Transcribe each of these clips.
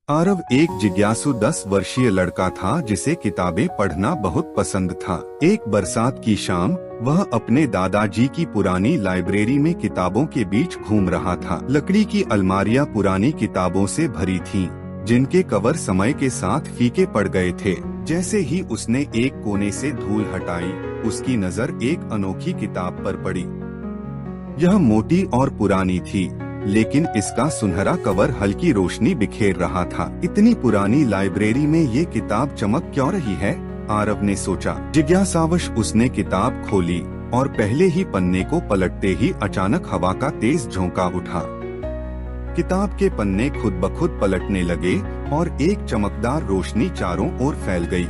आरव एक जिज्ञासु 10 वर्षीय लड़का था जिसे किताबें पढ़ना बहुत पसंद था। एक बरसात की शाम वह अपने दादाजी की पुरानी लाइब्रेरी में किताबों के बीच घूम रहा था। लकड़ी की अलमारियां पुरानी किताबों से भरी थीं, जिनके कवर समय के साथ फीके पड़ गए थे। जैसे ही उसने एक कोने से धूल हटाई, उसकी नजर एक अनोखी किताब पर पड़ी। यह मोटी और पुरानी थी, लेकिन इसका सुनहरा कवर हल्की रोशनी बिखेर रहा था। इतनी पुरानी लाइब्रेरी में ये किताब चमक क्यों रही है? आरव ने सोचा। जिज्ञासावश उसने किताब खोली और पहले ही पन्ने को पलटते ही अचानक हवा का तेज झोंका उठा। किताब के पन्ने खुद ब खुद पलटने लगे और एक चमकदार रोशनी चारों ओर फैल गई।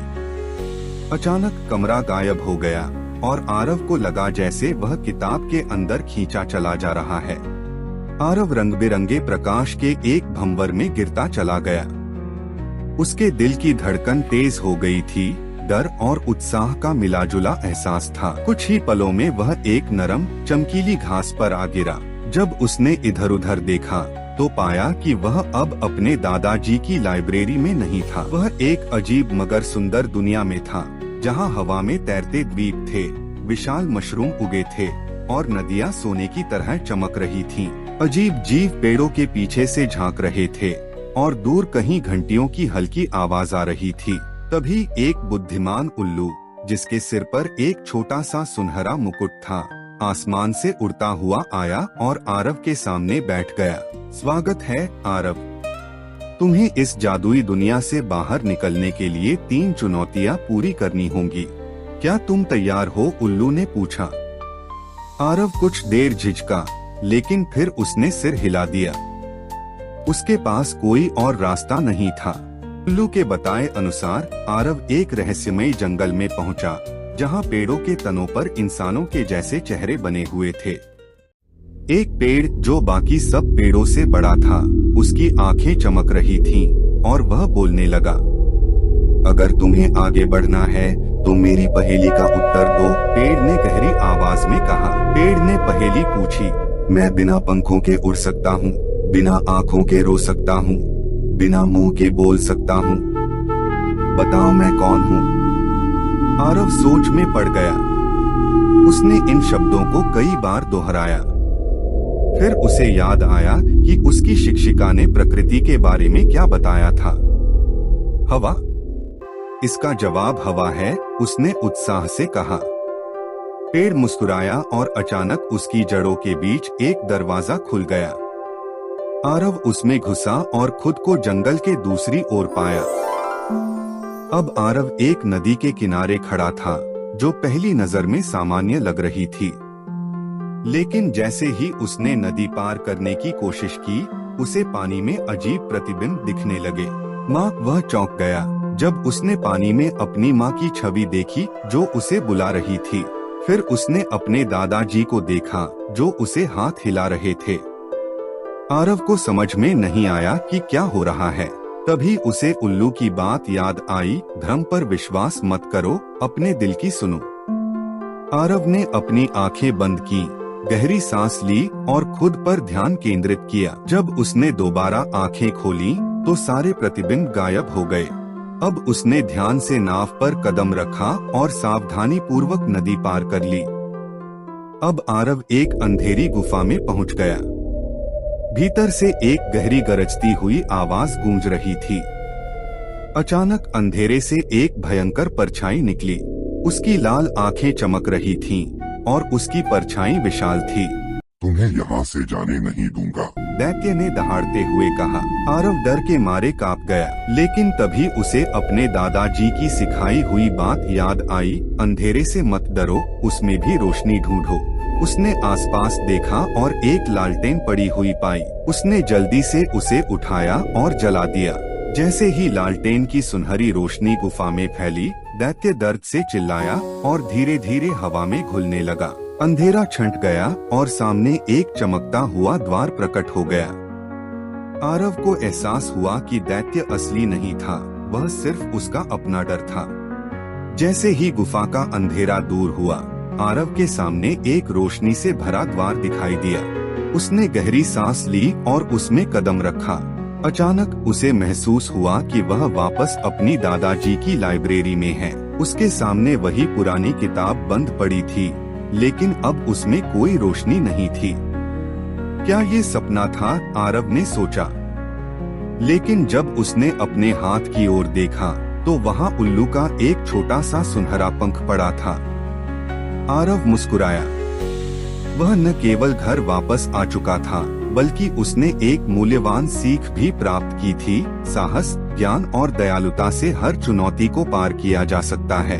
अचानक कमरा गायब हो गया और आरव को लगा जैसे वह किताब के अंदर खींचा चला जा रहा है। आरव रंग बिरंगे प्रकाश के एक भंवर में गिरता चला गया। उसके दिल की धड़कन तेज हो गई थी। डर और उत्साह का मिलाजुला एहसास था। कुछ ही पलों में वह एक नरम चमकीली घास पर आ गिरा। जब उसने इधर उधर देखा तो पाया कि वह अब अपने दादाजी की लाइब्रेरी में नहीं था। वह एक अजीब मगर सुंदर दुनिया में था, जहां हवा में तैरते द्वीप थे, विशाल मशरूम उगे थे और नदियां सोने की तरह चमक रही थीं। अजीब जीव पेड़ों के पीछे से झांक रहे थे और दूर कहीं घंटियों की हल्की आवाज आ रही थी। तभी एक बुद्धिमान उल्लू, जिसके सिर पर एक छोटा सा सुनहरा मुकुट था, आसमान से उड़ता हुआ आया और आरव के सामने बैठ गया। स्वागत है आरव, तुम्हें इस जादुई दुनिया से बाहर निकलने के लिए 3 चुनौतियां पूरी करनी होंगी। क्या तुम तैयार हो? उल्लू ने पूछा। आरव कुछ देर झिझका, लेकिन फिर उसने सिर हिला दिया। उसके पास कोई और रास्ता नहीं था। उल्लू के बताए अनुसार आरव एक रहस्यमय जंगल में पहुंचा, जहां पेड़ों के तनों पर इंसानों के जैसे चेहरे बने हुए थे। एक पेड़ जो बाकी सब पेड़ों से बड़ा था, उसकी आंखें चमक रही थीं और वह बोलने लगा। अगर तुम्हें आगे बढ़ना है तो मेरी पहेली का उत्तर दो, पेड़ ने गहरी आवाज में कहा। पेड़ ने पहेली पूछी। मैं बिना पंखों के उड़ सकता हूँ, बिना आँखों के रो सकता हूँ, बिना मुंह के बोल सकता हूँ, बताओ मैं कौन हूँ? आरव सोच में पड़ गया। उसने इन शब्दों को कई बार दोहराया। फिर उसे याद आया कि उसकी शिक्षिका ने प्रकृति के बारे में क्या बताया था। हवा। इसका जवाब हवा है, उसने उत्साह से कहा। पेड़ मुस्कुराया और अचानक उसकी जड़ों के बीच एक दरवाजा खुल गया। आरव उसमें घुसा और खुद को जंगल के दूसरी ओर पाया। अब आरव एक नदी के किनारे खड़ा था, जो पहली नजर में सामान्य लग रही थी। लेकिन जैसे ही उसने नदी पार करने की कोशिश की, उसे पानी में अजीब प्रतिबिंब दिखने लगे। माँ, वह चौंक गया जब उसने पानी में अपनी माँ की छवि देखी, जो उसे बुला रही थी। फिर उसने अपने दादाजी को देखा, जो उसे हाथ हिला रहे थे। आरव को समझ में नहीं आया कि क्या हो रहा है। तभी उसे उल्लू की बात याद आई, भ्रम पर विश्वास मत करो, अपने दिल की सुनो। आरव ने अपनी आंखें बंद की, गहरी सांस ली और खुद पर ध्यान केंद्रित किया। जब उसने दोबारा आंखें खोली तो सारे प्रतिबिंब गायब हो गए। अब उसने ध्यान से नाव पर कदम रखा और सावधानी पूर्वक नदी पार कर ली। अब आरव एक अंधेरी गुफा में पहुंच गया। भीतर से एक गहरी गरजती हुई आवाज गूंज रही थी। अचानक अंधेरे से एक भयंकर परछाई निकली। उसकी लाल आंखें चमक रही थीं और उसकी परछाई विशाल थी। तुम्हें यहाँ से जाने नहीं दूंगा, दैत्य ने दहाड़ते हुए कहा। आरव डर के मारे कांप गया, लेकिन तभी उसे अपने दादाजी की सिखाई हुई बात याद आई, अंधेरे से मत डरो, उसमें भी रोशनी ढूंढो। उसने आसपास देखा और एक लालटेन पड़ी हुई पाई। उसने जल्दी से उसे उठाया और जला दिया। जैसे ही लालटेन की सुनहरी रोशनी गुफा में फैली, दैत्य दर्द से चिल्लाया और धीरे धीरे हवा में घुलने लगा। अंधेरा छंट गया और सामने एक चमकता हुआ द्वार प्रकट हो गया। आरव को एहसास हुआ कि दैत्य असली नहीं था, वह सिर्फ उसका अपना डर था। जैसे ही गुफा का अंधेरा दूर हुआ, आरव के सामने एक रोशनी से भरा द्वार दिखाई दिया। उसने गहरी सांस ली और उसमें कदम रखा। अचानक उसे महसूस हुआ कि वह वापस अपनी दादाजी की लाइब्रेरी में है। उसके सामने वही पुरानी किताब बंद पड़ी थी, लेकिन अब उसमें कोई रोशनी नहीं थी। क्या ये सपना था? आरव ने सोचा। लेकिन जब उसने अपने हाथ की ओर देखा तो वहाँ उल्लू का एक छोटा सा सुनहरा पंख पड़ा था। आरव मुस्कुराया। वह न केवल घर वापस आ चुका था, बल्कि उसने एक मूल्यवान सीख भी प्राप्त की थी। साहस, ज्ञान और दयालुता से हर चुनौती को पार किया जा सकता है।